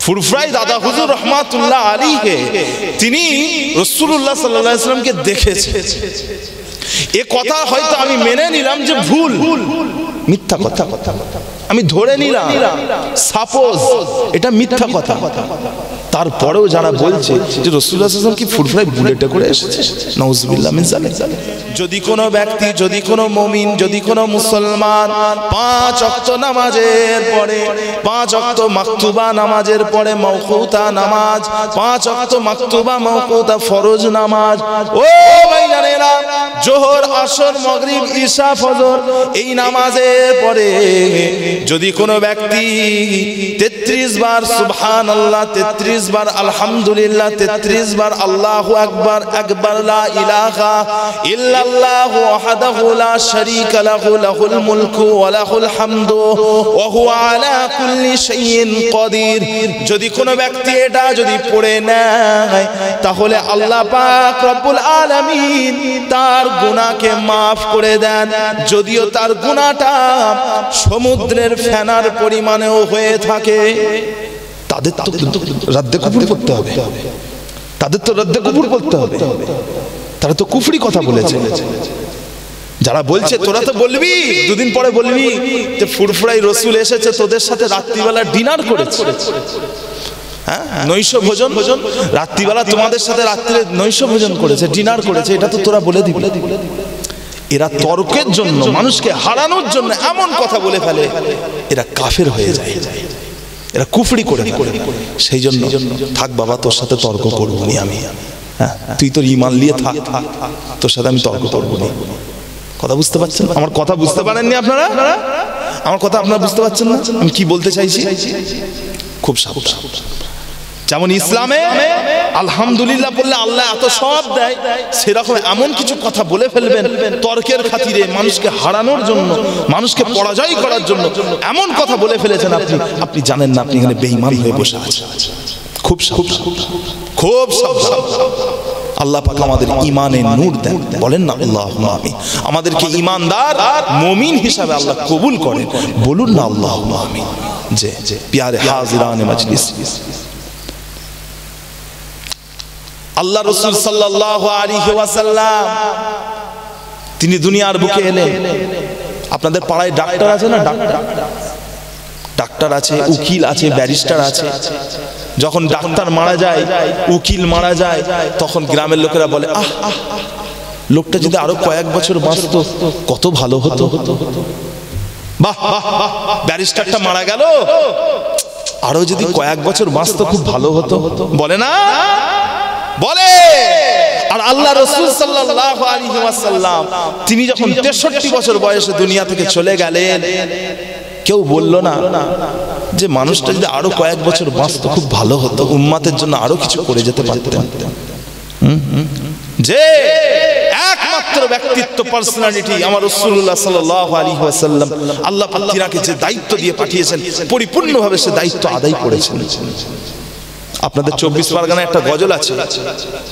ফুরফুরাই দাদা হুজুর রহমাতুল্লাহ আলাইহি তিনি রাসূলুল্লাহ সাল্লাল্লাহু আলাইহি ওয়াসাল্লামকে দেখেছেন। এ কথা হয়তো আমি মেনে নিলাম যে ভুল, মিথ্যা কথা, আমি ধরে নিলাম সাপোজ এটা মিথ্যা কথা। তারপরেও যারা বলছে যে রাসূলুল্লাহ সাল্লাল্লাহু আলাইহি ওয়াসাল্লাম কি ফুরফুরাই বুলেটে করে এসেছে, নাউযুবিল্লাহ মিন যালিক। যদি কোনো ব্যক্তি, যদি কোনো মুমিন, যদি কোনো মুসলমান 5 ওয়াক্ত নামাজের পরে, 5 ওয়াক্ত মাকতুবা নামাজের পরে মাওকুতা নামাজ, 5 ওয়াক্ত মাকতুবা মাওকুতা ফরজ নামাজ, ও ভাইজানেরা, যোহর, আসর, মাগরিব, ঈশা, ফজর এই নামাজের পরে যদি কোনো ব্যক্তি 33 বার সুবহানাল্লাহ, 33 বার আলহামদুলিল্লাহ, 33 বার আল্লাহু আকবার, আকবার লা ইলাহা ইল্লাল্লাহু ওয়াহদাহু লা শারীকা লাহু, লাহুল মুলকু ওয়া লাহুল হামদু ওয়া হুয়া আলা কুল্লি শাইইন কাদির, যদি কোনো ব্যক্তি এটা যদি পড়ে নেয় তাহলে আল্লাহ পাক রব্বুল আলামিন তার গুনাহকে maaf করে দেন। যদিও তার গুনাহটা সমুদ্রের ফেনার পরিমাণেও হয়ে থাকে। তাদের তো রাদ্দে কুফর করতে হবে, তাদের তো রাদ্দে কুফর করতে হবে, তারা তো কুফরি কথা বলেছে। যারা বলছে তোরা তো বলবি, দুদিন পরে বলবি যে ফুরফুরাই রসুল এসেছে তোদের সাথে রাত্রিবেলা ডিনার করেছে, হ্যাঁ নৈশ ভোজন, রাত্রিবেলা তোমাদের সাথে রাত্রে নৈশ ভোজন করেছে, ডিনার করেছে, এটা তো তোরা বলে দিবি। এরা তর্কের জন্য, মানুষকে হারানোর জন্য এমন কথা বলে ফেলে, এরা কাফের হয়ে যায়, এরা কুফরি করে। সেই জন্য থাক বাবা, তোর সাথে তর্ক করবো নি আমি, তুই তোর ঈমান নিয়ে থাক, তোর সাথে আমি তর্ক করবো না। কথা বুঝতে পারছেন? আমার কথা বুঝতে পারেননি আপনারা? আমার কথা আপনারা বুঝতে পারছেন না আমি কি বলতে চাইছি? খুব সাবধান। যেমন ইসলামে আলহামদুলিল্লাহ বললে আল্লাহ এত সব দেয়, সেরকম এমন কিছু কথা বলে ফেলবেন তর্কের খাতিরে, মানুষকে হারানোর জন্য, মানুষকে পরাজয় করার জন্য এমন কথা বলে ফেলেছেন আপনি জানেন না, আপনি এখানে বেঈমান হয়ে বসে আছেন। খুব সাবধান, খুব সাবধান। আল্লাহ পাক আমাদের ঈমানে নূর দেন, বলেন না আল্লাহুম্মা আমিন। আমাদেরকে ঈমানদার মুমিন হিসাবে আল্লাহ কবুল করেন, বলুন না আল্লাহুম্মা আমিন। যে প্যারে হাজিরানে মজলিস, আল্লাহ রাসূল সাল্লাল্লাহু আলাইহি ওয়াসাল্লাম তিনি দুনিয়ার বুকে এলেন। আপনাদের পাড়ায় ডাক্তার আছে না? ডাক্তার আছে, উকিল আছে, ব্যারিস্টার আছে। যখন ডাক্তার মারা যায়, উকিল মারা যায়, তখন গ্রামের লোকেরা বলে আহ লোকটা যদি আরো কয়েক বছর বাঁচতো কত ভালো হতো। বাহ, ব্যারিস্টারটা মারা গেল, আরো যদি কয়েক বছর বাঁচতো খুব ভালো হতো, বলে না? বলে। আর আল্লাহ রাসূল সাল্লাল্লাহু আলাইহি ওয়াসাল্লাম তিনি যখন 63 বছর বয়সে দুনিয়া থেকে চলে গেলেন, কেউ বলল না যে মানুষটা যদি আরো কয়েক বছর বাঁচতো খুব ভালো হতো, উম্মতের জন্য আরো কিছু করে যেতে পারতেন। যে একমাত্র ব্যক্তিত্ব, পার্সোনালিটি আমার রাসূলুল্লাহ সাল্লাল্লাহু আলাইহি ওয়াসাল্লাম, আল্লাহ পাক তিনাকে যে দায়িত্ব দিয়ে পাঠিয়েছেন পরিপূর্ণভাবে সে দায়িত্ব আদায় করেছেন। আপনাদের 24 পরগনায় একটা গজল আছে,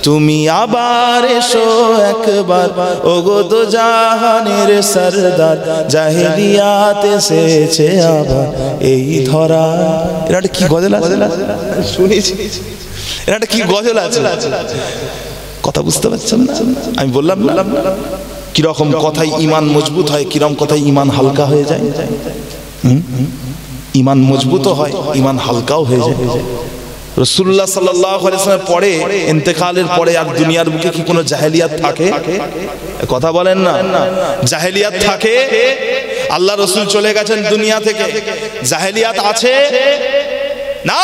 তুমি আবার এসো একবার ওগো দো জাহানের সরদার, জাহেলিয়াত এসেছে আবার এই ধরা। এটা কি গজল আছে শুনেছি? এটা কি গজল আছে? কথা বুঝতে পারছেন না? আমি বললাম কিরকম কথাই ঈমান মজবুত হয়, কিরকম কথাই ঈমান হালকা হয়ে যায়। ঈমান মজবুত হয়, ঈমান হালকাও হয়ে যায়। রাসূলুল্লাহ সাল্লাল্লাহু আলাইহি ওয়াসাল্লামের পরে, ইন্তেকালের পরে আর দুনিয়ার বুকে কি কোনো জাহেলিয়াত থাকে? কথা বলেন না। জাহেলিয়াত থাকে? আল্লাহ রাসূল চলে গেছেন দুনিয়া থেকে, জাহেলিয়াত আছে না?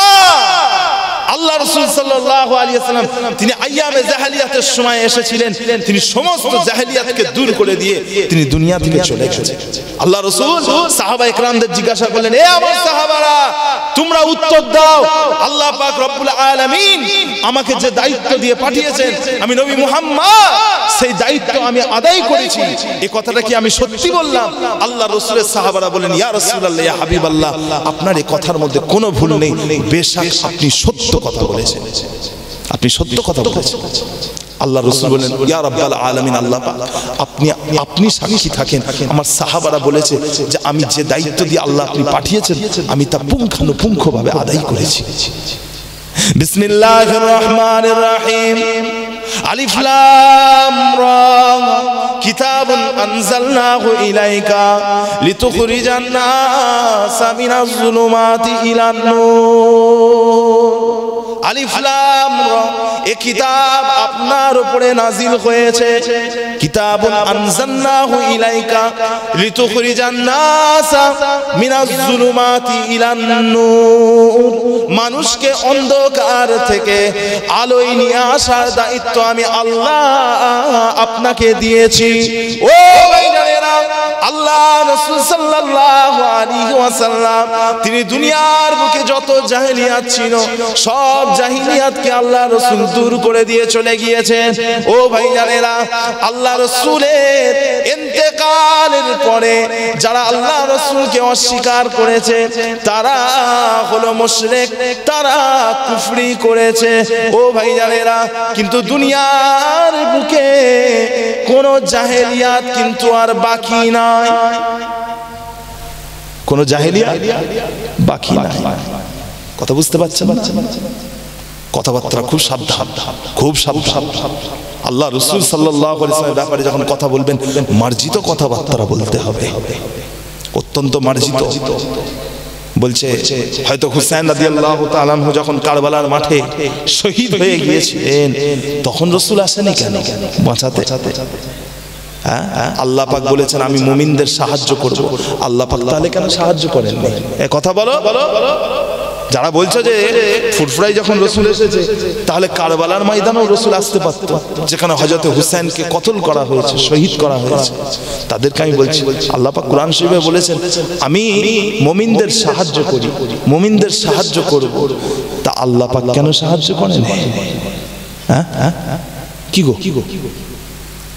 আল্লাহ রাসূল সাল্লাল্লাহু আলাইহি ওয়াসাল্লাম তিনি আইয়ামে জাহেলিয়াতের সময় এসেছিলেন, তিনি সমস্ত জাহেলিয়াতকে দূর করে দিয়ে তিনি দুনিয়া থেকে চলে গেছেন। আল্লাহ রাসূল সাহাবায়ে কেরামদের জিজ্ঞাসা করলেন, এ আমার সাহাবারা তোমরা উত্তর দাও, আল্লাহ পাক রব্বুল আলামিন আমাকে যে দায়িত্ব দিয়ে পাঠিয়েছেন, আমি নবী মুহাম্মদ সেই দায়িত্ব আমি আদায় করেছি, এই কথাটা কি আমি সত্যি বললাম? আল্লাহ রাসূলের সাহাবারা বলেন, ইয়া রাসূলুল্লাহ, ইয়া হাবিবাল্লাহ, আপনার এই কথার মধ্যে কোনো ভুল নেই, বেশক আপনি সত্য কথা বলেছেন, আপনি সত্য কথা বলেছেন। আল্লাহ রাসূল বলেন ইয়া রাব্বাল আলামিন, আল্লাহ পাক আপনি সাক্ষী থাকেন, আমার সাহাবারা বলেছে যে আমি যে দায়িত্ব দিয়ে আল্লাহ আপনি পাঠিয়েছেন আমি তা পুঙ্খানুপুঙ্খভাবে আদায় করেছি। বিসমিল্লাহির রহমানির রহিম। আলিফ লাম রা কিতাবুন আনজালনাহু ইলাইকা লিতুখরিজান নাসা মিনাজ যুলুমাতি ইলান নূর। আলিফ লাম রা, এই কিতাব আপনার উপরে নাজিল হয়েছে। কিতাবুন আনজালনাহু ইলাইকা লিতুখরিজান নাসা মিনাজ যুলুমাতি ইলান নূর। মানুষকে অন্ধকার থেকে আলোয় নিয়ে আসার দায়িত্ব আমি আল্লাহ আপনাকে দিয়েছি। ও ভাইজানেরা, আল্লাহ রাসূল সাল্লাল্লাহু আলাইহি ওয়াসাল্লাম তিনি দুনিয়ার বুকে যত জাহেলিয়াত ছিল সব জাহেলিয়াতকে আল্লাহ রাসূল দূর করে দিয়ে চলে গিয়েছেন। ও ভাইজানেরা, আল্লাহ রাসূলের ইন্তেকালের পরে যারা আল্লাহ রাসূলকে অস্বীকার করেছে তারা হলো মুশরিক, তারা কুফরি করেছে। ও ভাইজানেরা, কিন্তু দুনিয়ার বুকে কোন জাহেলিয়াত কিন্তু আর বাকি নাই, কোন জাহেলিয়াত বাকি নাই। কথা বুঝতে পারছেন? কথাবার্তা খুব সাবধান, খুব সাবধান। আল্লাহ রাসূল সাল্লাল্লাহু আলাইহি ওয়াসাল্লামের ব্যাপারে যখন কথা বলবেন মার্জিত কথাবার্তা বলতে হবে, অত্যন্ত মার্জিত। বলছে হয়তো হুসাইন রাদিয়াল্লাহু তাআলা আনহু যখন কারবালার মাঠে শহীদ হয়ে গিয়েছিলেন তখন রাসূল আসেনি কেন বাঁচাতে? আল্লাহ পাক বলেছেন আমি মুমিনদের সাহায্য করব, আল্লাহ পাক তাহলে কেন সাহায্য করেননি? এই কথা বলো। যারা বলছে যে ফুরফুরায় যখন রাসূল এসেছে তাহলে কারবালার ময়দানেও রাসূল আসতে পারত, যেখানে হযরত হুসাইনকে কতল করা হয়েছে, শহীদ করা হয়েছে, তাদেরকে আমি বলছি আল্লাহ পাক কোরআন শরীফে বলেছেন আমি মুমিনদের সাহায্য করি, মুমিনদের সাহায্য করব। তা আল্লাহ পাক কেন সাহায্য করেন? কি গো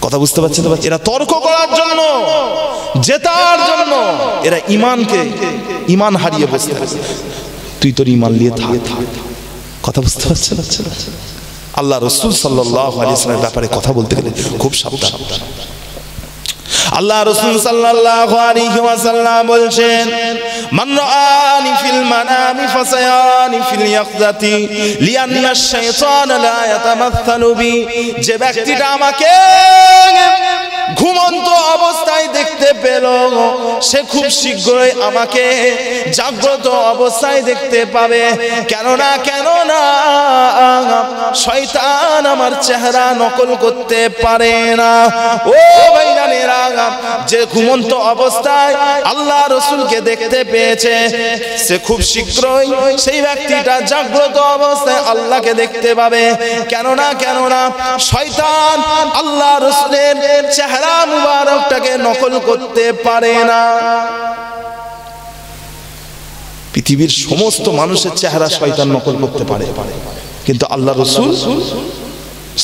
কথা বুঝতে পারছেন? এরা তর্ক করার জন্য, জেতার জন্য, এরা ঈমান হারিয়ে বসে আছে। তুই তোর ঈমান নিয়ে থাক। কথা বুঝতে পারছেন? আল্লাহ রাসূল সাল্লাল্লাহু আলাইহি ওয়াসাল্লামের ব্যাপারে কথা বলতে গেলে খুব সাবধান। আল্লাহ রাসূল সাল্লাল্লাহু আলাইহি ওয়াসাল্লাম বলছেন মান রাআনি ফিল মানামি ফাসায়ানি ফিল ইয়াকযাতি লিআন্না আশ-শাইতান লা ইয়াতামাসসালু বি। যে ব্যক্তিটা আমাকে ঘুমন্ত অবস্থায় দেখতে পেল সে খুব শীঘ্রই আমাকে জাগ্রত অবস্থায় দেখতে পাবে। কেননা শয়তান আমার চেহারা নকল করতে পারে না। ও ভাইজানেরা, যে ঘুমন্ত অবস্থায় আল্লাহ রাসূলকে দেখতে পেয়েছে সে খুব শীঘ্রই সেই ব্যক্তিটা জাগ্রত অবস্থায় আল্লাহকে দেখতে পাবে। কেননা শয়তান আল্লাহ রাসূলের চেহারা মুবারকটাকে নকল করতে পারে না। পৃথিবীর সমস্ত মানুষের চেহারা শয়তান নকল করতে পারে, কিন্তু আল্লাহ রাসূল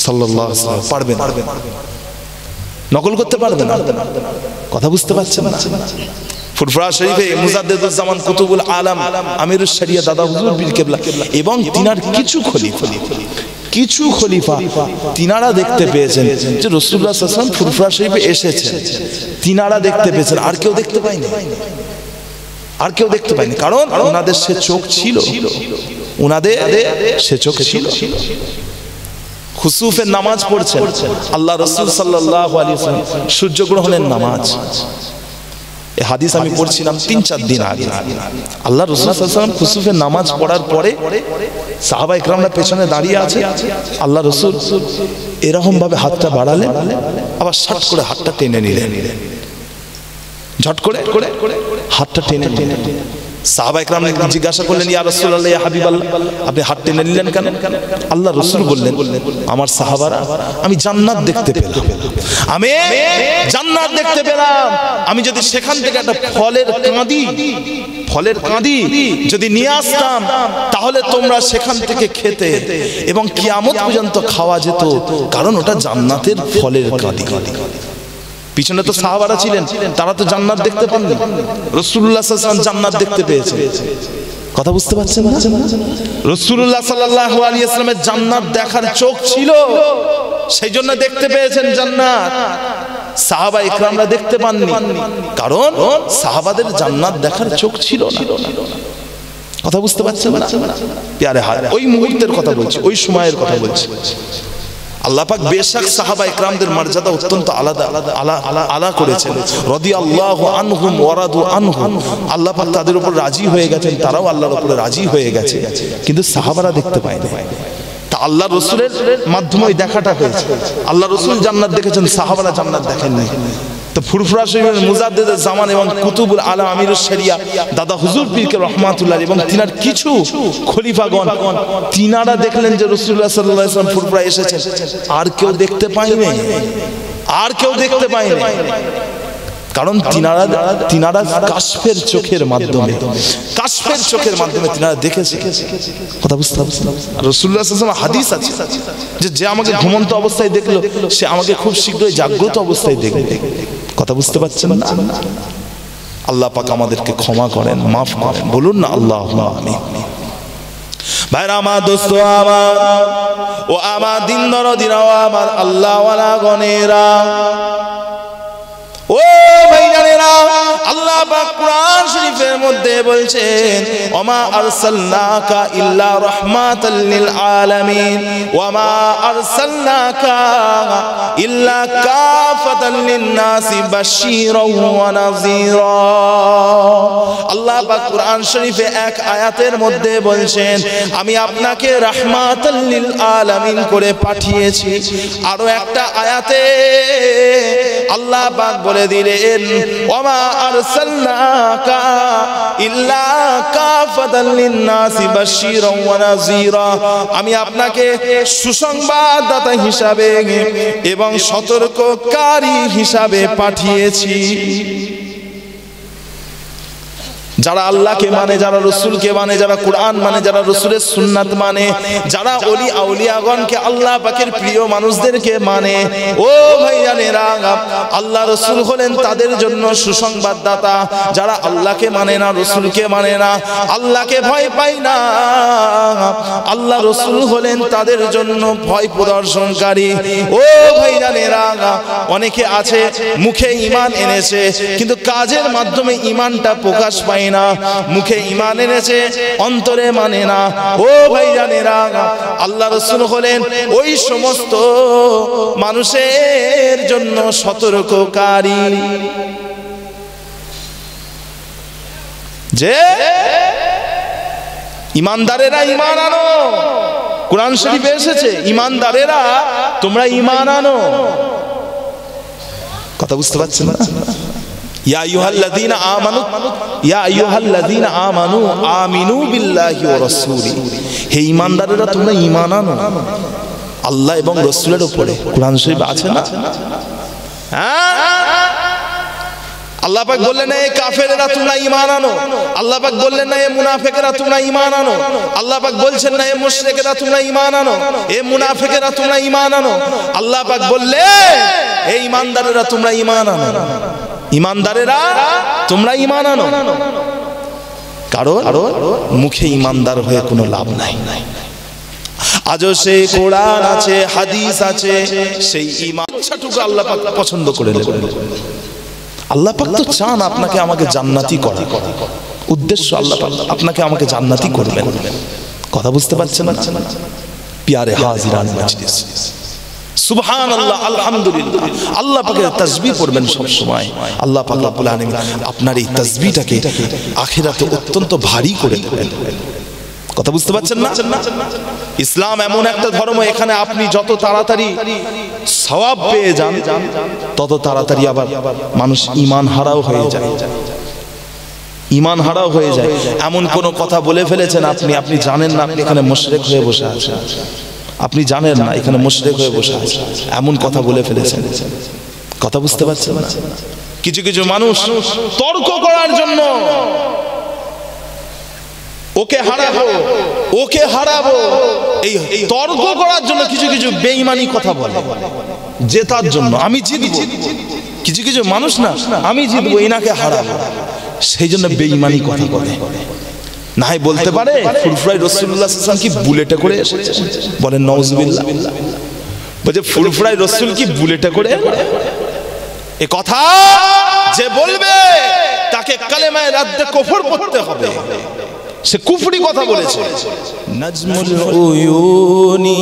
সাল্লাল্লাহু আলাইহি ওয়াসাল্লাম পারবে না, নকল করতে পারবে না। কথা বুঝতে পারছেন না? ফুরফুরা শরীফে মুজাদ্দিদুজ জামান কুতুবুল আলাম আমিরুশ শরিয়া দাদা হুজুর পীর কেবলা এবং তিনার কিছু খলিফা তিনারা দেখতে পেয়েছেন যে রাসূলুল্লাহ সাল্লাল্লাহু আলাইহি ওয়াসাল্লাম ফুরফুরা শরীফে এসেছেন, তিনারা দেখতে পেয়েছেন, আর কেউ দেখতে পায়নি, কারণ ওনাদের সে চোখ ছিল, খুসুফের নামাজ পড়ছেন আল্লাহ রাসূল সাল্লাল্লাহু আলাইহি ওয়াসাল্লাম, সূর্যগ্রহণের নামাজ। এই হাদিস আমি পড়ছিলাম ৩-৪ দিন আগে। আল্লাহ রাসূল সাল্লাল্লাহু আলাইহি ওয়াসাল্লাম খুসুফের নামাজ পড়ার পরে সাহাবায়ে কেরামরা পেছনে দাঁড়িয়ে আছে, আল্লাহ রাসূল এরকম ভাবে হাতটা বাড়ালেন, আবার শট করে হাতটা টেনে নিলেন, ঝট করে হাতটা টেনে নিলেন। সাহাবায়ে কেরাম জিজ্ঞাসা করলেন ইয়া রাসূলুল্লাহ, ইয়া হাবিবাল্লাহ, আপনি হাত টেনে নিলেন কেন? আল্লাহ রাসূল বললেন আমার সাহাবারা আমি জান্নাত দেখতে পেলাম, আমি যদি সেখান থেকে একটা ফলের কাঁদি যদি নিয়ে আসতাম তাহলে তোমরা সেখান থেকে খেতে এবং কিয়ামত পর্যন্ত খাওয়া যেত, কারণ ওটা জান্নাতের ফলের কাঁদি। পিছনে তো সাহাবারা ছিলেন, তারা তো জান্নাত দেখতে পাননি, রাসূলুল্লাহ সাল্লাল্লাহু আলাইহি ওয়াসাল্লাম জান্নাত দেখতে পেয়েছেন। কথা বুঝতে পারছেন না? রাসূলুল্লাহ সাল্লাল্লাহু আলাইহি ওয়াসাল্লামের জান্নাত দেখার চোখ ছিল, সেই জন্য দেখতে পেয়েছেন জান্নাত। সাহাবা ইকরামরা দেখতে পাননি, কারণ সাহাবাদের জান্নাত দেখার চোখ ছিল না। কথা বুঝতে পারছেন না? প্যারে হাত, ওই মুহূর্তের কথা বলছি, ওই সময়ের কথা বলছি। আল্লাহ পাক বেশক সাহাবা ইকরামদের মর্যাদা অত্যন্ত আলাদা আলা করেছেন। রাদিয়াল্লাহু আনহুম ওয়া রাদু আনহু, আল্লাহ পাক তাদের উপর রাজি হয়ে গেছেন, তারাও আল্লাহর উপরে রাজি হয়ে গেছে, কিন্তু সাহাবারা দেখতে পায়নি। তা আল্লাহ রাসূলের মাধ্যমে দেখাটা হয়েছে। আল্লাহ রাসূল জান্নাত দেখেছেন, সাহাবারা জান্নাত দেখেননি। তো ফুরফুরা শরীফের মুজাদ্দিদ জামান এবং কুতুবুল আলা আমিরুশ শরিয়া দাদা হুজুর পীরকে রহমাতুল্লাহ এবং তিনার কিছু খলিফাগণ, তিনারা দেখলেন যে রাসূলুল্লাহ সাল্লাল্লাহু আলাইহি ওয়াসাল্লাম ফুরফুরা এসেছেন, আর কেউ দেখতে পায়নি, আর কেউ দেখতে পায়নি। কারণ তিনারা কাশফের চোখের মাধ্যমে তিনারা দেখেছে। কথা বুঝতে পারছেন? রাসূলুল্লাহ সাল্লাল্লাহু আলাইহি ওয়াসাল্লাম হাদিস আছে যে আমাকে ঘুমন্ত অবস্থায় দেখলো, সে আমাকে খুব শীঘ্রই জাগ্রত অবস্থায় দেখবে। কথা বুঝতে পারছেন না? আল্লাহ পাক আমাদেরকে ক্ষমা করেন, মাফ করেন, বলুন না আল্লাহুম্মা আমিন। ভাইরা আমার, দোস্ত আমার, ও আমার দিন দরদিরা, ও আমার আল্লাহ ওয়ালা গনেরা, ও ভাইজানেরা, আল্লাহ পাক কুরআন শরীফের মধ্যে বলছেন, ওমা আরসালনাকা ইল্লা রাহমাতাল লিল আলামিন ওয়া মা আরসালনাকা ইল্লা কাফাতাল লিন নাসি বাশীরাও ওয়া নাযীরা। আল্লাহ পাক কুরআন শরীফে এক আয়াতের মধ্যে বলছেন, আমি আপনাকে রাহমাতাল লিল আলামিন করে পাঠিয়েছি। আরো একটা আয়াতে আল্লাহ পাক বলে দিলেন, ওমা আরসালনাকা ইল্লা কাফাতাল লিন-নাসি বাশীরাও ওয়া নাযীরা, আমি আপনাকে সুসংবাদদাতা হিসাবে এবং সতর্ককারী হিসাবে পাঠিয়েছি। যারা আল্লাহকে মানে, যারা রাসূলকে মানে, যারা কুরআন মানে, যারা রাসূলের সুন্নাত মানে, যারা ওলি আউলিয়াগণকে আল্লাহ পাকের প্রিয় মানুষদেরকে মানে, ও ভাইজানেরা, আল্লাহ রাসূল হলেন তাদের জন্য সুসংবাদদাতা। যারা আল্লাহকে মানে না, রাসূলকে মানে না, আল্লাহকে ভয় পায় না, আল্লাহ রাসূল হলেন তাদের জন্য ভয় প্রদর্শনকারী। ও ভাইজানেরা, অনেকে আছে মুখে ঈমান এনেছে কিন্তু কাজের মাধ্যমে ঈমানটা প্রকাশ পায় না, মুখে ঈমান এনেছে অন্তরে মানে না। ও ভাইজানেরা, আল্লাহ রাসূল হলেন ওই সমস্ত মানুষের জন্য সতর্ককারী যে ঈমানদারেরা ঈমান আনো। কুরআন শরীফে এসেছে, ঈমানদারেরা তোমরা ঈমান আনো। কথা বুঝতে পারছেন না? ইয়া আইয়ুহাল্লাযীনা আমানু, ইয়া আইয়ুহাল্লাযীনা আমানু আমিনু বিল্লাহি ওয়া রাসূলিহি, হে ঈমানদারেরা তোমরা ঈমান আনো আল্লাহ এবং রাসূলের উপরে। কুরআন শরীফে আছে না? আল্লাহ পাক বললেন, এ কাফেরেরা তোমরা ঈমান আনো। আল্লাহ পাক বললেন না, এ মুনাফিকেরা তোমরা ঈমান আনো। আল্লাহ পাক বলছেন না, এ মুশরিকেরা তোমরা ঈমান আনো, এ মুনাফিকেরা তোমরা ঈমান আনো। আল্লাহ পাক বললেন, হে ঈমানদারেরা তোমরা ঈমান আনো, ঈমানদারেরা তোমরা ঈমান আনো। কারণ মুখে ঈমানদার হয়ে কোনো লাভ নাই। আজও সেই কোরআন আছে, হাদিস আছে, সেই ঈমানটুকু আল্লাহ পাক পছন্দ করে নেবেন। আল্লাহ পাক তো চান আপনাকে আমাকে জান্নাতি করা, উদ্দেশ্য আল্লাহ পাক আপনাকে আমাকে জান্নাতি করবেন। কথা বুঝতে পারছেন না? প্যারে হাজিরান মজলিস, সুবহানাল্লাহ, আলহামদুলিল্লাহ, আল্লাহ পাকের তাসবিহ পড়বেন সব সময়। আল্লাহ পাক রব্বুল আলামিন আপনার এই তাসবিহটাকে আখিরাতে অত্যন্ত ভারী করে দেবেন। কথা বুঝতে পারছেন না? ইসলাম এমন একটা ধর্ম, এখানে আপনি যত তাড়াতাড়ি সওয়াব পেয়ে যান, তত তাড়াতাড়ি আবার মানুষ ঈমান হারাও হয়ে যায়, ঈমান হারাও হয়ে যায়। এমন কোন কথা বলে ফেলেছেন আপনি জানেন না, আপনি এখানে মুশরিক হয়ে বসে আছেন, আপনি জানেন না এখানে মুশরিক হয়ে বসে আছেন, এমন কথা বলে ফেলেছেন। কথা বুঝতে পারছেন না? কিছু কিছু মানুষ তর্ক করার জন্য ওকে হারাবো এই তর্ক করার জন্য কিছু কিছু বেঈমানি কথা বলে, জেতার জন্য আমি জিতবো। কিছু কিছু মানুষ না, আমি জিতবো, এনাকে হারাবো, সেই জন্য বেঈমানি কথা বলে। নাই বলতে পারে ফুরফুরাই রাসূলুল্লাহ সাল্লাল্লাহু আলাইহি ওয়াসাল্লাম কি বুলেটে করে এসেছে? বলেন নাউজুবিল্লাহ। বলে ফুরফুরাই রাসূল কি বুলেটে করে? এ কথা যে বলবে তাকে কালেমায়ে রাদ্দে কুফর পড়তে হবে, সে কুফরি কথা বলেছে। নাজমুল উয়ুনি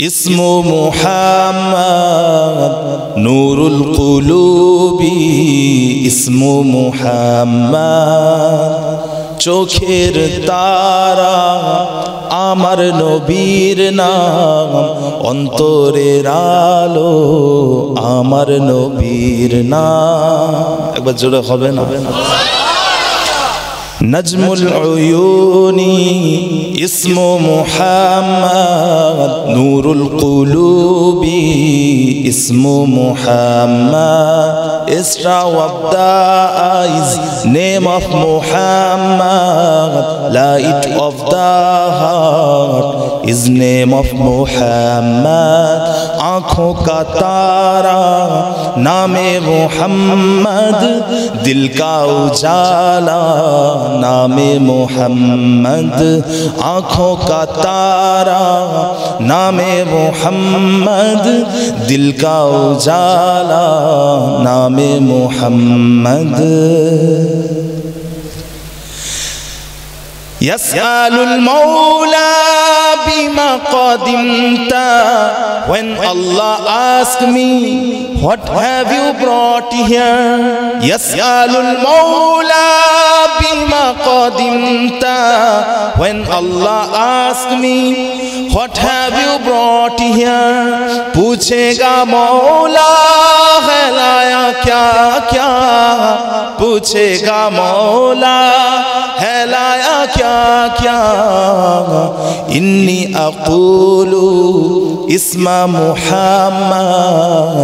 ইসমু মুহাম্মদ, নূরুল কুলুবি ইসমু মুহাম্মদ, চোখের তারা আমার নবীর নাম, অন্তরের আলো আমার নবীর নাম। একবার জোরে হবে না? Nazmul উয়ুনি ইসমু Muhammad, Nurul কুলুবি ইসমু Muhammad, Star of the eyes, name of Muhammad, light of the heart is name of Muhammad, आँखों का तारा नामे मुहम्मद, दिल का उजाला नामे मुहम्मद, आँखों का तारा नामे मुहम्मद, दिल का उजाला नामे मुहम्मद। यस्अलुल मौला बिमा क़दिमता, when Allah ask me what have you brought here, yas'alul maula bima qadimta, when Allah ask me what have you brought here, पूछेगा मौला है लाया क्या क्या, पूछेगा मौला है लाया क्या क्या, इन्नी अक़ूलु इस्मा Muhammad,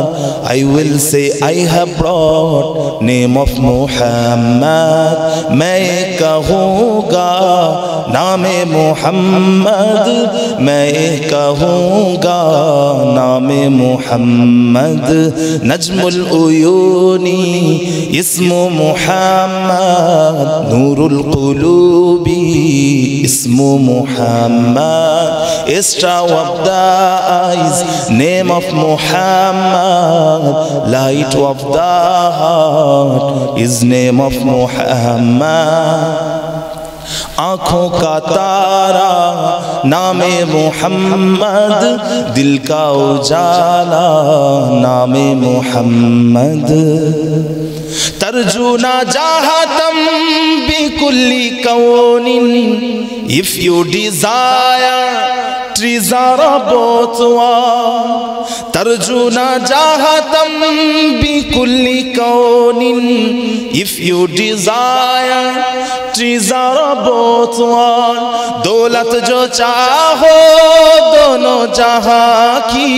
I will say I have brought name of Muhammad, मैं कहूँगा नामे मुहम्मद, मैं कहूँगा नामे मुहम्मद। नजमुल उयूनी इस्मु मुहम्मद, नूरुल कुलूबी इस्मु Muhammad, Star of the eyes, name of Muhammad, light of the heart is name of Muhammad, आँखों का तारा नामे मुहम्मद, दिल का उजाला नामे Muhammad. तर्जुना जाहतम बिकुल्ली कौनिन, if you desire trees are both one, तर्जुना जाहतम बिकुल्ली कौनिन, if you desire trees are both one, दौलत जो चाहो दोनों जहां की,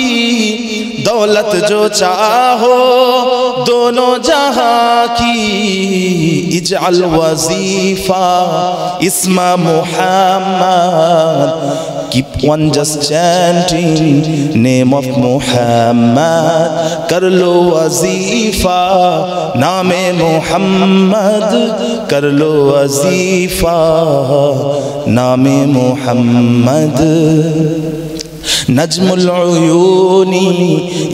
दौलत जो चाहो दोनों जहां की, इजअल वजीफा इस्मा Muhammad, keep on just chanting name of Muhammad, कर लो वजीफा नामे मुहम्मद, कर लो वजीफा नामे मुहम्मद। नजमुल उयूनी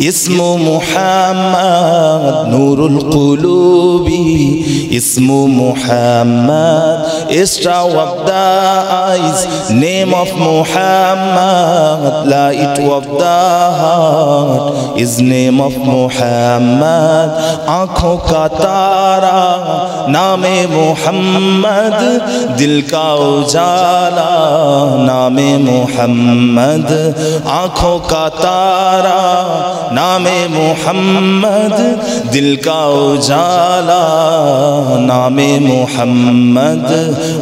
इस्मु मुहम्मद, नूरुल कुलूबी इस्मु Muhammad, Star of the eyes, name of Muhammad, light of the heart is name of Muhammad, आँखों का तारा नामे मुहम्मद, दिल का उजाला नामे मुहम्मद, आँखों का तारा नामे मुहम्मद, दिल का उजाला नामे मुहम्मद,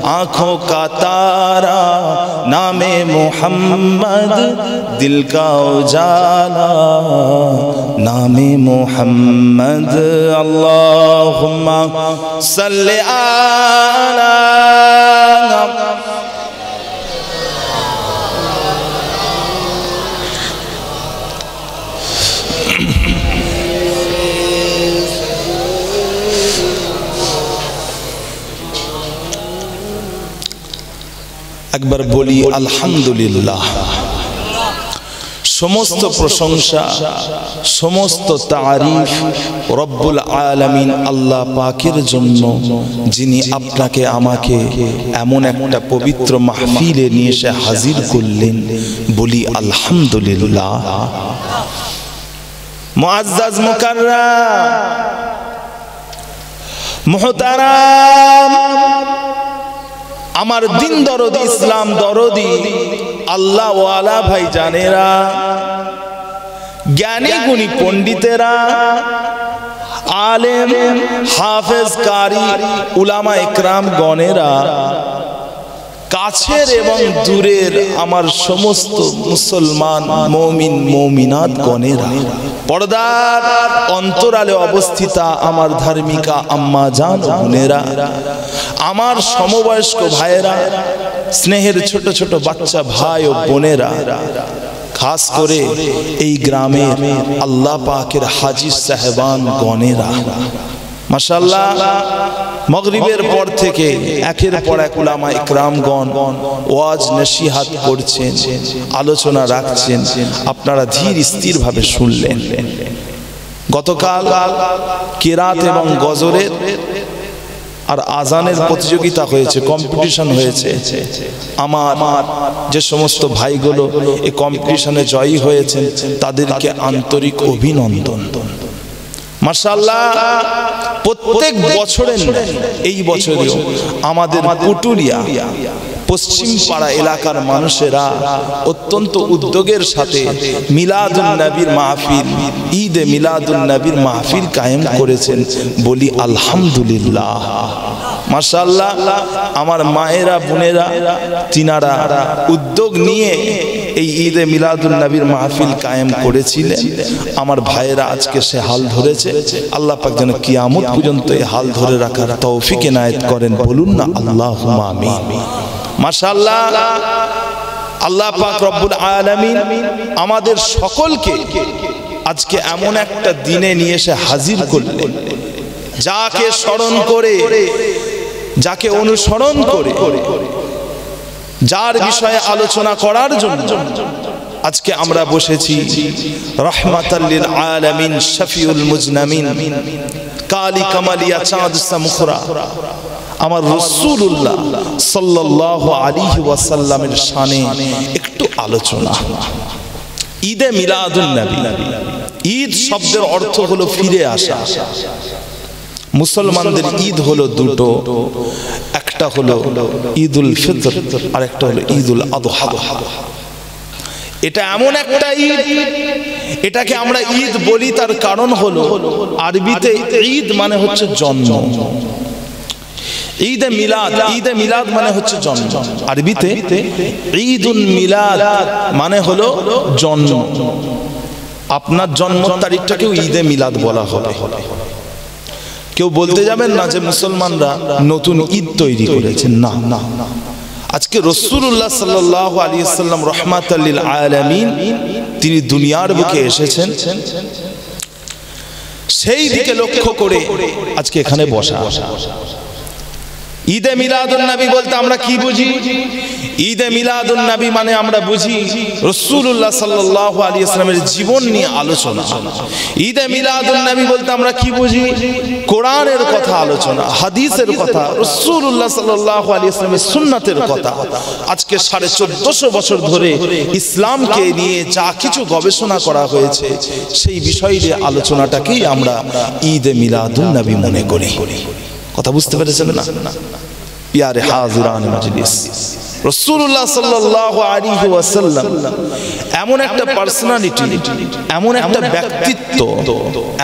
आँखों का तारा नामे मुहम्मद, दिल का उजाला नामे मुहम्मद। अल्लाहुम्मा सल्लि अला একবার বলি আলহামদুলিল্লাহ। সমস্ত প্রশংসা, সমস্ত তারিফ রব্বুল আলামিন আল্লাহ পাকের জন্য, যিনি আপনাকে আমাকে এমন একটা পবিত্র মাহফিলে নিয়ে এসে হাজির করলেন। বলি আলহামদুলিল্লাহ। মুআজ্জাজ মুকাররাম মুহতারাম আমার দিন দরদি, ইসলাম দরদি আল্লাহ ওয়ালা ভাই জানেরা, জ্ঞানী গুণী পণ্ডিতেরা, আলেম হাফেজ কারি উলামা ইকরাম গণেরা, কাছের এবং দূরের আমার সমস্ত মুসলমান মুমিন মুমিনাত গণেরা, পর্দার অন্তরালে অবস্থিতা আমার ধার্মিকা আম্মা জান বোনেরা, আমার সমবয়স্ক ভাইয়েরা, স্নেহের ছোট ছোট বাচ্চা ভাই ও বোনেরা, খাস করে এই গ্রামের আল্লাহ পাকের হাজী সাহেবান গণেরা, মাশাআল্লাহ মাগরিবের পর থেকে একের পর এক উলামা ইকরামগণ ওয়াজ নসিহত করছেন, আলোচনা রাখছেন, আপনারা ধীর স্থির ভাবে শুনলেন। গতকাল কিরাত এবং গজলের আর আজানের প্রতিযোগিতা হয়েছে, কম্পিটিশন হয়েছে। আমার যে সমস্ত ভাইগুলো এই কম্পিটিশনে জয়ী হয়েছেন তাদেরকে আন্তরিক অভিনন্দন। মাশাআল্লাহ প্রত্যেক বছরের এই বছরেও আমাদের পুটুরিয়া পশ্চিম পাড়া এলাকার মানুষেরা অত্যন্ত উদ্যোগের সাথে মিলাদুন নবীর মাহফিল, ঈদে মিলাদুন নবীর মাহফিল কায়েম করেছেন। বলি আলহামদুলিল্লাহ। মাশাআল্লাহ আমার মায়েরা বোনেরা তিনারা উদ্যোগ নিয়ে এই ঈদে মিলাদুন নবীর মাহফিল কায়েম করেছিলেন। আমার ভাইয়েরা আজকে সে হাল ধরেছে। আল্লাহ পাক যেন কিয়ামত পর্যন্ত এই হাল ধরে রাখার তৌফিক এনায়েত করেন। বলুন না আল্লাহুম্মা আমিন। মাশাআল্লাহ আল্লাহ পাক রব্বুল আলামিন আমাদের সকলকে আজকে এমন একটা দিনে নিয়ে এসে হাজির করলেন, যাকে স্মরণ করে, যাকে অনুসরণ করে, যার বিষয়ে আলোচনা করার জন্য আজকে আমরা বসেছি। রাহমাতাল লিল আলামিন শফিউল মুজনামিন কালি কামালিয়া চাঁদ মুখরা আমার রাসূলুল্লাহ সাল্লাল্লাহু আলাইহি ওয়াসাল্লামের শানে একটু আলোচনা। ঈদে মিলাদুন নবী, ঈদ শব্দের অর্থ হলো ফিরে আসা। মুসলমানদের ঈদ হলো দুটো, একটা হলো ঈদুল ফিতর আর একটা হলো ঈদুল আযহা। এটা এমন একটা ঈদ, এটাকে আমরা ঈদ বলি তার কারণ হলো আরবিতে ঈদ মানে হচ্ছে জন্ম। ঈদে মিলাদ, ঈদে মিলাদ মানে হচ্ছে জন্ম। আরবিতে ঈদুন মিলাদ মানে হলো জন্ম। আপনার জন্ম তারিখটাকেও ঈদে মিলাদ বলা হবে। কেউ বলতে যাবেন না যে মুসলমানরা নতুন ঈদ তৈরি করেছেন, না না। আজকে রাসূলুল্লাহ সাল্লাল্লাহু আলাইহি ওয়াসাল্লাম রাহমাতাল লিল আলামিন তিনি দুনিয়ার বুকে এসেছেন, সেই দিকে লক্ষ্য করে আজকে এখানে বসা। ঈদে মিলাদুন নবী বলতে আমরা কি বুঝি? ঈদে মিলাদুন নবী মানে আমরা বুঝি রাসূলুল্লাহ সাল্লাল্লাহু আলাইহি ওয়াসাল্লামের জীবন নিয়ে আলোচনা। ঈদে মিলাদুন নবী বলতে আমরা কি বুঝি? কোরআনের কথা আলোচনা, হাদিসের কথা, রাসূলুল্লাহ সাল্লাল্লাহু আলাইহি ওয়াসাল্লামের সুন্নাতের কথা। আজকে 1450 বছর ধরে ইসলামকে নিয়ে যা কিছু গবেষণা করা হয়েছে সেই বিষয় নিয়ে আলোচনাটাকেই আমরা ঈদে মিলাদুন নবী মনে করি। কথা বুঝতে পেরেছেন না? প্যারে হাজিরান মজলিস, রাসূলুল্লাহ সাল্লাল্লাহু আলাইহি ওয়াসাল্লাম এমন একটা পার্সোনালিটি, এমন একটা ব্যক্তিত্ব,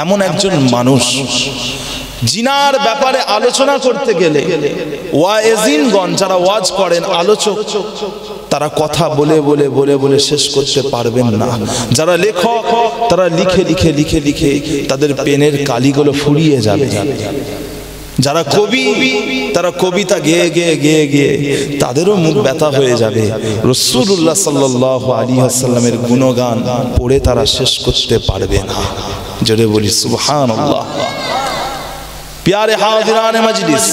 এমন একজন মানুষ জিনার ব্যাপারে আলোচনা করতে গেলে ওয়াইজিনগণ যারা ওয়াজ করেন, আলোচক, তারা কথা বলে বলে বলে বলে শেষ করতে পারবেন না। যারা লেখক তারা লিখে লিখে লিখে লিখে তাদের পেনের কালিগুলো ফুরিয়ে যাবে। যারা কবি তারা কবিতা গেয়ে গেয়ে গেয়ে গেয়ে তাদেরও মুখ ব্যথা হয়ে যাবে। রাসূলুল্লাহ সাল্লাল্লাহু আলাইহি ওয়াসাল্লামের গুণগান পড়ে তারা শেষ করতে পারবে না। জোরে বলি সুবহানাল্লাহ। প্যারে হাজিরানে মজলিস,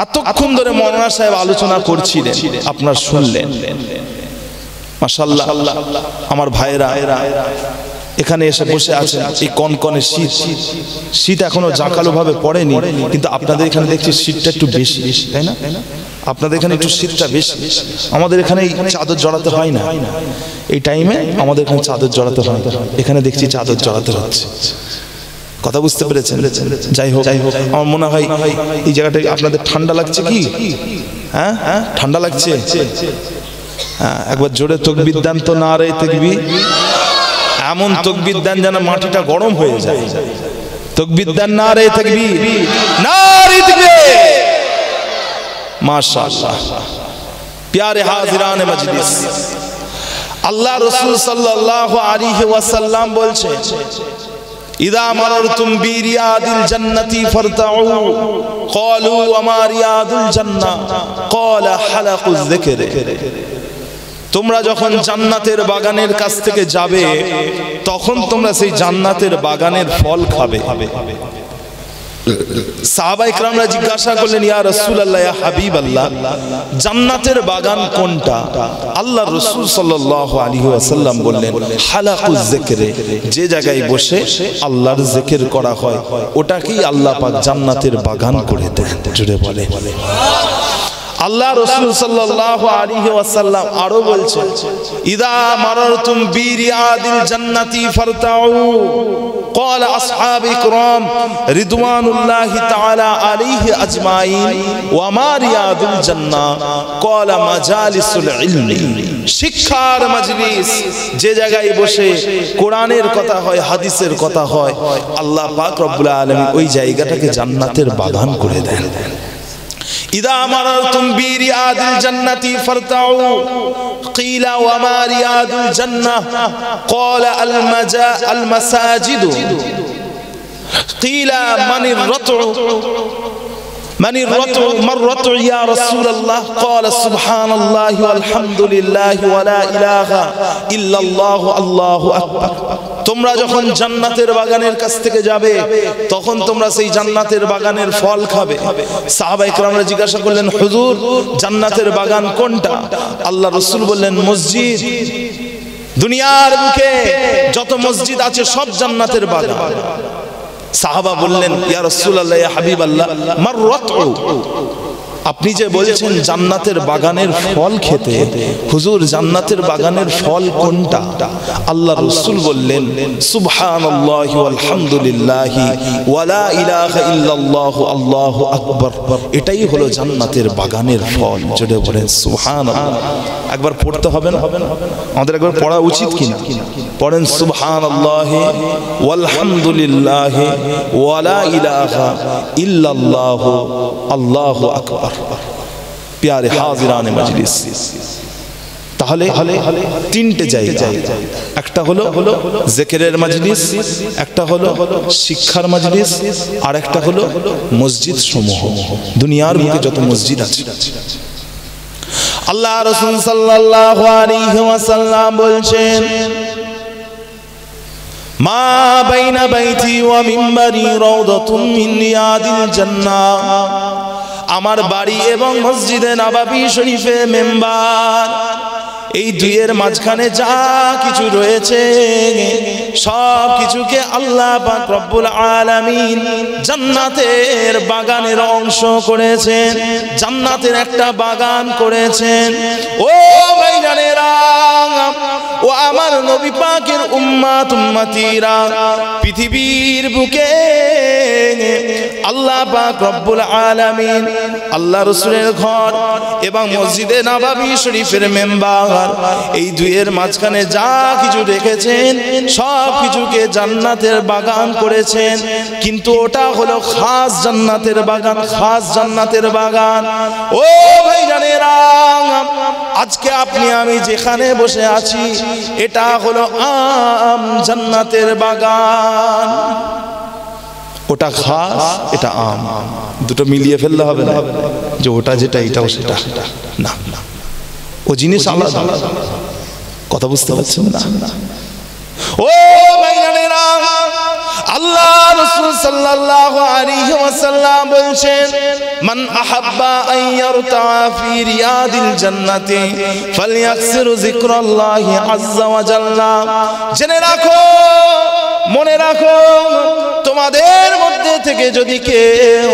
এতক্ষণ ধরে মৌলানা সাহেব আলোচনা করছিলেন, আপনার শুনলেন। মাশাআল্লাহ, আমার ভাইরা এখানে এসে বসে আছেন। এই কনকনে শীত, শীত এখনো জাঁকালো ভাবে পড়েনি, কিন্তু আপনাদের এখানে দেখছি শীতটা একটু বেশি, তাই না? আপনাদের এখানে একটু শীতটা বেশি। আমাদের এখানে চাদর জড়াতে হয় না, এই টাইমে আমাদের এখানে চাদর জড়াতে হয়, এখানে দেখছি চাদর জড়াতে হচ্ছে। কথা বুঝতে পেরেছেন? যাই হোক, আমার মনে হয় এই জায়গাটায় আপনাদের ঠান্ডা লাগছে কি? হ্যাঁ, ঠান্ডা লাগছে? হ্যাঁ, একবার জোরে তাকবীর দেন তো, নারে তাকবীর। এমন তাকবীর দেন যেন মাটিটা গরম হয়ে যায়। তাকবীর দেন, নারে তাকবীর, নারে তাকবীর। মাশাআল্লাহ। প্যারে হাজিরানে মজলিস, আল্লাহ রাসূল সাল্লাল্লাহু আলাইহি ওয়াসাল্লাম বলছেন, ইদা মারারতুম বিরিয়াদিল জান্নাতি ফারতাউ। ক্বালু ওয়া মা রিয়াদুল জান্নাহ? ক্বালা হালাকুয যিকর। তোমরা যখন জান্নাতের বাগানের কাছ থেকে যাবে, তখন তোমরা সেই জান্নাতের বাগানের ফল খাবে। সাহাবায়ে কেরামরা জিজ্ঞাসা করলেন, ইয়া রাসূলুল্লাহ, ইয়া হাবিবাল্লাহ, জান্নাতের বাগান কোনটা? আল্লাহর রাসূল সাল্লাল্লাহু আলাইহি ওয়াসাল্লাম বললেন, হালাকুয যিকর। যে জায়গায় বসে আল্লাহর জিকির করা হয়, ওটাকেই আল্লাহ পাক জান্নাতের বাগান করে দেন। জুড়ে বলে আল্লাহ রাসূল সাল্লাল্লাহু আলাইহি ওয়াসাল্লাম আরো বলছেন, ইদা মারারতুম বিরিয়াদিল জান্নাতি ফারতাউ। قال اصحاب الكرام رضوان الله تعالى عليه اجمعين وما رياض الجنه؟ قال مجالس العلم। শিক্ষার মজলিস, যে জায়গায় বসে কোরআনের কথা হয়, হাদিসের কথা হয়, আল্লাহ পাক রব্বুল আলামিন ওই জায়গাটাকে জান্নাতের বাগান করে দেন। ইদা মারারতুম বিরিয়াদিল জান্নাতি ফারতাউ। قيل وما رياض الجنة؟ قال المساجد. قيل من الرتع؟ من الرتع؟ ما الرتع يا رسول الله؟ قال سبحان الله والحمد لله ولا إله إلا الله الله أكبر। তোমরা যখন জান্নাতের বাগানের কাছ থেকে যাবে, তখন তোমরা সেই জান্নাতের বাগানের ফল খাবে। সাহাবায়ে কেরামরা জিজ্ঞাসা করলেন, হুজুর, জান্নাতের বাগান কোনটা? আল্লাহ রাসূল বললেন, মসজিদ। দুনিয়ার বুকে যত মসজিদ আছে সব জান্নাতের বাগান। সাহাবা বললেন, ইয়া রাসূলুল্লাহ, ইয়া হাবিবাল্লাহ, মার রাতউ? আপনি যে বলছেন জান্নাতের বাগানের ফল খেতে, হুজুর, জান্নাতের বাগানের ফল কোনটা? আল্লাহ রাসূল বললেন, সুবহানাল্লাহি ওয়াল হামদুলিল্লাহি ওয়া লা ইলাহা ইল্লাল্লাহু আল্লাহু আকবার। এটাই হলো জান্নাতের বাগানের ফল। জোরে বলেন সুবহানাল্লাহ। একবার পড়তে হবে না? আমাদের একবার পড়া উচিত কিনা? পড়েন, সুবহানাল্লাহি ওয়াল হামদুলিল্লাহি ওয়া লা ইলাহা ইল্লাল্লাহু আল্লাহু আকবার। প্যারে হাজিরানে মজলিস, তাহলে তিনটে জায়গা, একটা হলো জিকিরের মজলিস, একটা হলো শিক্ষার মজলিস, আর একটা হলো মসজিদ সমূহ। দুনিয়ার বুকে যত মসজিদ আছে, আল্লাহ রাসূল সাল্লাল্লাহু আলাইহি ওয়াসাল্লাম বলছেন, মা বাইনা বাইতি ওয়া মিম্বারি রাউদাতুম মিন রিয়াদিল জান্নাহ। আমার বাড়ি এবং মসজিদে নববী শরীফে মেম্বার, এই দুইয়ের মাঝখানে যা কিছু রয়েছে সব কিছুকে আল্লাহ পাক রব্বুল আলামিন জান্নাতের বাগানের অংশ করেছেন, জান্নাতের একটা বাগান করেছেন। ও ভাইজানেরা, ও আমার নবী পাকের উম্মত উম্মতিরা, পৃথিবীর বুকে আল্লাহ পাক রব্বুল আলামিন আল্লাহ রাসূলের ঘর এবং মসজিদে নববী শরীফের মেম্বার, এই দুইয়ের মাঝখানে যা কিছু রেখেছেন সব কিছুকে জান্নাতের বাগান করেছেন। কিন্তু ওটা হলো খাস জান্নাতের বাগান, খাস জান্নাতের বাগান। ও ভাইজানেরা, আজকে আপনি আমি যেখানে বসে আছি, এটা হলো আম জান্নাতের বাগান। ওটা খাস, এটা আম, দুটো মিলিয়ে ফেললে হবে না যে ওটা যেটা এটাও সেটা, না, ও জিনিস আলাদা। কথা বুঝতে পারছেন না? ও ভাইজানেরা, আল্লাহ রাসূল সাল্লাল্লাহু আলাইহি ওয়াসাল্লাম বলেন মান আহাব্বা আন ইয়ারতা ফি রিয়াদিল জান্নাতি ফালইয়াকসির যিকরাল্লাহি আযজা ওয়া জাল্লা। জেনে রাখো, মনে রাখো, তোমাদের মধ্যে থেকে যদি কেউ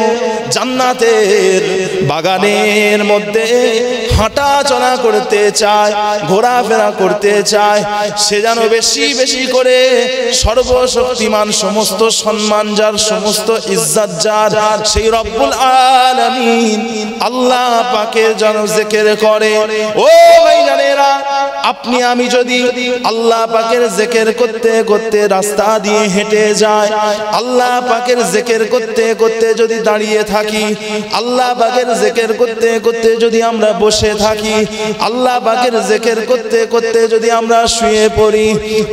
জান্নাতের বাগানের মধ্যে হাঁটা চলা করতে চায়, ঘোরাফেরা করতে চায়, সে যেন বেশি বেশি করে সর্বশক্তিমান, সমস্ত সম্মান যার, সমস্ত ইজ্জত যার, সেই রব্বুল আলামিন আল্লাহ পাকের যেন জিকির করে। ও ভাইজানেরা, আপনি আমি যদি আল্লাহ পাকের জিকির করতে করতে রাস্তা দিয়ে হেঁটে যায়, আল্লাহ পাকের জিকির করতে করতে যদি দাঁড়িয়ে থাকি, আল্লাহ পাকের জিকির করতে করতে যদি আমরা বসে থাকি, আল্লাহ পাকের জিকির করতে করতে যদি আমরা শুয়ে পড়ি,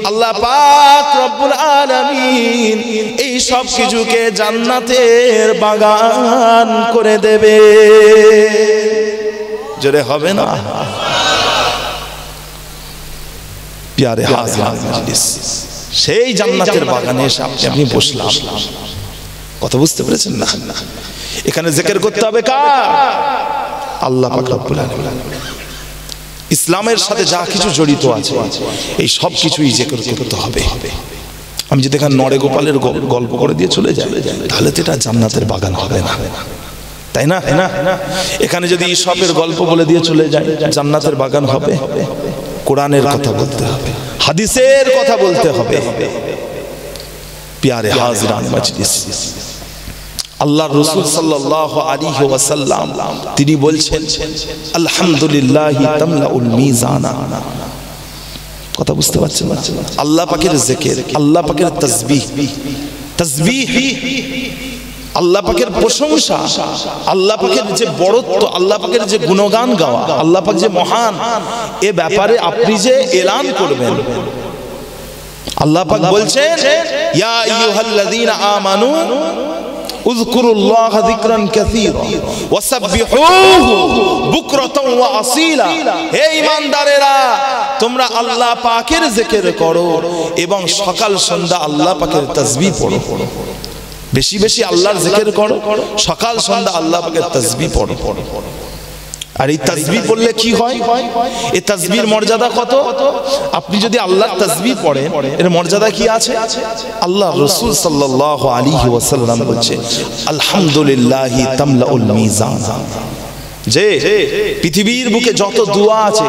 আল্লাহ পাক রব্বুল আলামিন এই সব কিছুকে জান্নাতের বাগান করে দেবে। জোরে হবে না? প্যারে হাজিরান মজলিস, সেই জান্নাতের বাগানে এসে আপনি বসলাম। কথা বুঝতে পেরেছেন না? এখানে জিকির করতে হবে কার? আল্লাহ পাক রব্বুল আলামিন। ইসলামের সাথে যা কিছু জড়িত আছে এই সব কিছুই জিকির করতে হবে। আমি যদি এখানে নড়ে গোপালের গল্প করে দিয়ে চলে যাই, তাহলে তো এটা জান্নাতের বাগান হবে না, তাই না? এখানে যদি ইসবের গল্প বলে দিয়ে চলে যায়, জান্নাতের বাগান হবে? কোরআনের কথা বলতে হবে, হাদিসের কথা বলতে হবে। প্যারে হাজিরান মজলিস, আল্লাহর রাসূল সাল্লাল্লাহু আলাইহি ওয়াসাল্লাম তিনি বলছেন আলহামদুলিল্লাহি তামলাউল মিজানা। কথা বুঝতে পারছেন? আল্লাহ পাকের জিকির, আল্লাহ পাকের তাসবিহ, আল্লাহ পাকের প্রশংসা, আল্লাহ পাকের যে বড়ত্ব, আল্লাহ পাকের যে গুণগান গাওয়া, আল্লাহ পাক যে মহান, এ ব্যাপারে আপনি যে এলান করবেন, আল্লাহ পাক বলছেন ইয়া আইয়ুহাল্লাযীনা আমানু উযকুরুল্লাহা যিকরান কাসীরা ওয়াসাব্বিহুহু বুকরাতান ওয়া আসীলা। হে ঈমানদারেরা, তোমরা আল্লাহ পাকের জিকির করো এবং সকাল সন্ধ্যা আল্লাহ পাকের তাসবিহ পড়ো। বেশি বেশি আল্লাহর জিকির করো, সকাল সন্ধ্যা আল্লাহ পাকের তাসবিহ পড়ো। আর এই তাসবিহ পড়লে কি হয়? এই তাসবিহর মর্যাদা কত? আপনি যদি আল্লাহর তাসবিহ পড়েন, এর মর্যাদা কি আছে? আল্লাহ রাসূল সাল্লাল্লাহু আলাইহি ওয়াসাল্লাম বলেছে আলহামদুলিল্লাহি তামলাউল মিজান। যে পৃথিবীর বুকে যত দোয়া আছে,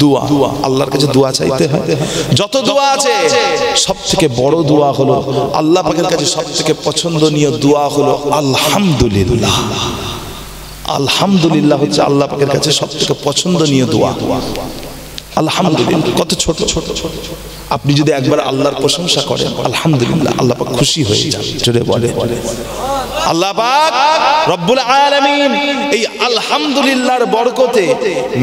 দোয়া, আল্লাহর কাছে দোয়া চাইতে হয়, যত দোয়া আছে সবথেকে বড় দোয়া হলো, আল্লাহ পাকের কাছে সবথেকে পছন্দনীয় দোয়া হলো আলহামদুলিল্লাহ। আলহামদুলিল্লাহ হচ্ছে আল্লাহ পাকের কাছে সবথেকে পছন্দনীয় দোয়া। আলহামদুলিল্লাহ কত ছোট ছোট। আপনি যদি একবার আল্লাহর প্রশংসা করেন আলহামদুলিল্লাহ, আল্লাহ পাক খুশি হয়ে যান। জোরে বলে আল্লাহ পাক রব্বুল আলামিন এই আলহামদুলিল্লাহর বরকতে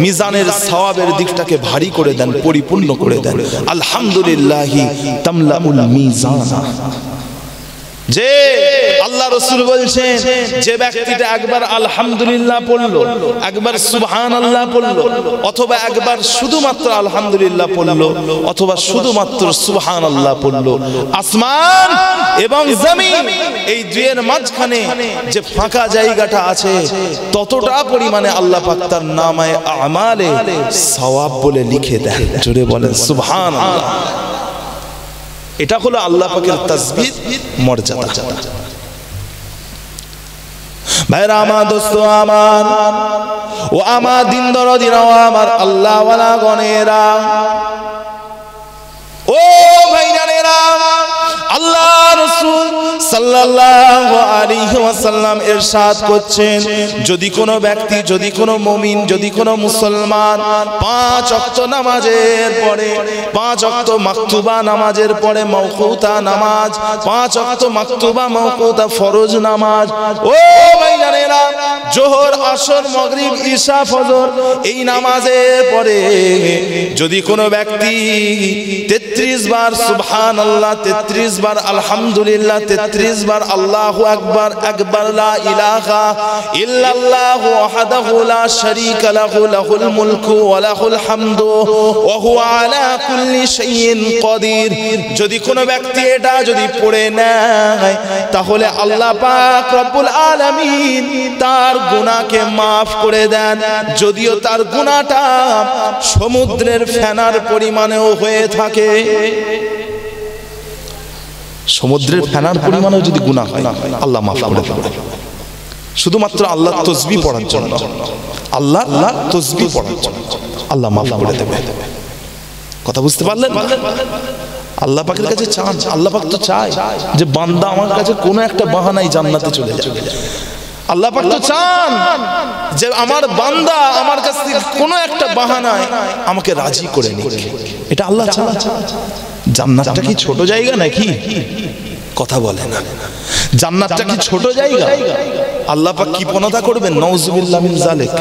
মিজানের সওয়াবের দিকটাকে ভারী করে দেন, পরিপূর্ণ করে দেন। আলহামদুলিল্লাহি তামলাউল মিজান। যে আল্লাহ রাসূল বলছেন যে ব্যক্তিটা একবার আলহামদুলিল্লাহ পড়লো, একবার সুবহানাল্লাহ পড়লো, অথবা একবার শুধুমাত্র আলহামদুলিল্লাহ পড়লো, অথবা শুধুমাত্র সুবহানাল্লাহ পড়লো, আসমান এবং জমিন এই দুইয়ের মাঝখানে যে ফাঁকা জায়গাটা আছে ততটা পরিমাণে আল্লাহ পাক তার নামায়ে আমালে সওয়াব বলে লিখে দেন। জোরে বলেন সুবহানাল্লাহ। এটা হলো আল্লাহ পাকের তাসবিহ মর্যাদা। ভাইরা আমার, দোস্ত আমার, ও আমার দিন দরদিরা, ও আমার আল্লাহ ওয়ালা গণেরা, ও ভাইজানেরা, আল্লাহ রাসূল সাল্লাল্লাহু আলাইহি ওয়াসাল্লাম ইরশাদ করছেন, যদি কোনো ব্যক্তি, যদি কোনো মুমিন, যদি কোনো মুসলমান 5 ওয়াক্ত নামাজের পরে, 5 ওয়াক্ত মাকতুবা নামাজের পরে মাওকুতা নামাজ, 5 ওয়াক্ত মাকতুবা মাওকুতা ফরজ নামাজ, ও ভাইজানেরা, জোহর, আসর, মাগরিব, ঈশা, ফজর এই নামাজের পরে যদি কোনো ব্যক্তি 33 বার সুবহানাল্লাহ, 33 বার আলহামদুলিল্লাহ, 33 বার আল্লাহু আকবার, একবার লা ইলাহা ইল্লাল্লাহু ওয়াহদাহু লা শারীকা লাহু, লাহুল মুলকু ওয়া লাহুল হামদু ওয়া হুয়া আলা কুল্লি শাইইন কাদির। যদি কোনো ব্যক্তি এটা যদি পড়ে নেয় তাহলে আল্লাহ পাক রব্বুল আলামিন তার গুনাহকে maaf করে দেন, যদিও তার গুনাহটা সমুদ্রের ফেনার পরিমাণেও হয়ে থাকে। সমুদ্রের ফেনার পরিমাণেও যদি গুনাহ হয় আল্লাহ maaf করে দেন, শুধুমাত্র আল্লাহ তাসবিহ পড়ার জন্য, আল্লাহ তাসবিহ পড়ার জন্য আল্লাহ maaf করে দেবে। কথা বুঝতে পারলেন? আল্লাহ পাকের কাছে চান, আল্লাহ পাক তো চায় যে বান্দা আমার কাছে কোনো একটা বাহানায় জান্নাতে চলে যাবে। আল্লাহ পাক তো চান যে আমার বান্দা আমার কাছ থেকে কোনো একটা বাহানায় আমাকে রাজি করে নিক, এটা আল্লাহ চান। জান্নাতটা কি ছোট জায়গা নাকি? কথা বলে না। জান্নাতটা কি ছোট জায়গা? আল্লাহ পাক কি পনতা করবেন? নাউজুবিল্লাহ মিন যালিক।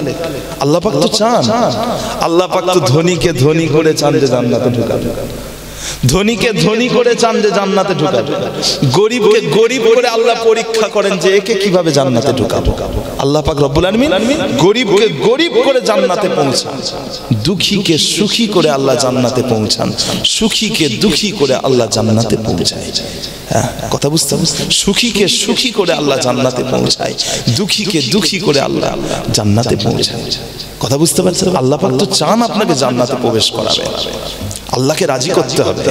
আল্লাহ পাক তো চান, আল্লাহ পাক তো ধনীকে ধনী করে চান যে জান্নাতে ঢোকাবে, ধনীকে ধনী করে চান যে জান্নাতে ঢোকাবে, গরিবকে গরিব করে আল্লাহ পরীক্ষা করেন যে একে কিভাবে জান্নাতে ঢোকাবো। আল্লাহ পাক রব্বুল আলামিন গরিবকে গরিব করে জান্নাতে পৌঁছান, দুঃখীকে সুখী করে আল্লাহ জান্নাতে পৌঁছান, সুখীকে দুঃখী করে আল্লাহ জান্নাতে পৌঁছায়। হ্যাঁ, কথা বুঝতে? সুখীকে সুখী করে আল্লাহ জান্নাতে পৌঁছায়, দুঃখীকে দুঃখী করে আল্লাহ জান্নাতে পৌঁছায়। কথা বুঝতে পারছেন? আল্লাহ পাক তো চান আপনাকে জান্নাতে প্রবেশ করাবে, আল্লাহকে রাজি করতে হবে।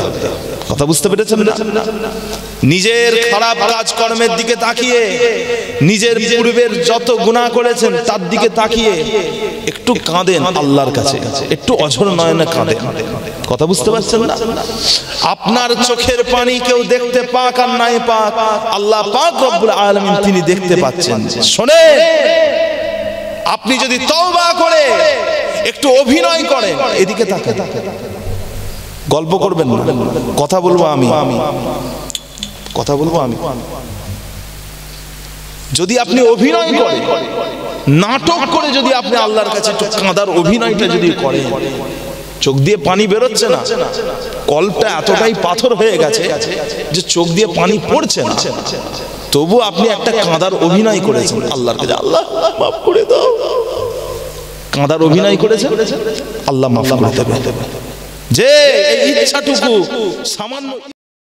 কথা বুঝতে পেরেছেন না? নিজের খারাপ কাজকর্মের দিকে তাকিয়ে, নিজের পূর্বের যত গুনাহ করেছেন তার দিকে তাকিয়ে একটু কাঁদেন আল্লাহর কাছে, একটু অঝর নয়নে কাঁদেন। কথা বুঝতে পারছেন না? আপনার চোখের পানি কেউ দেখতে পাক আর নাই পাক, আল্লাহ পাক রব্বুল আলামিন তিনি দেখতে পাচ্ছেন। শোনেন, আপনি যদি তওবা করে একটু অভিনয় করেন, এদিকে তাকান, গল্প করবেন না, কথা বলবো আমি, কথা বলবো আমি। যদি আপনি অভিনয় করেন, নাটক করে যদি আপনি আল্লাহর কাছে একটু কাঁদার অভিনয়টা যদি করেন, চোখ দিয়ে পানি বেরোচ্ছে না, কলটা এতটাই পাথর হয়ে গেছে যে চোখ দিয়ে পানি পড়ছে না, তবু আপনি একটা কাঁদার অভিনয় করেছেন আল্লাহর কাছে, আল্লাহ মাফ করে দাও, কাঁদার অভিনয় করেছেন, আল্লাহ মাফ করে দেবে। যে এই ইচ্ছাটুকু সামান্য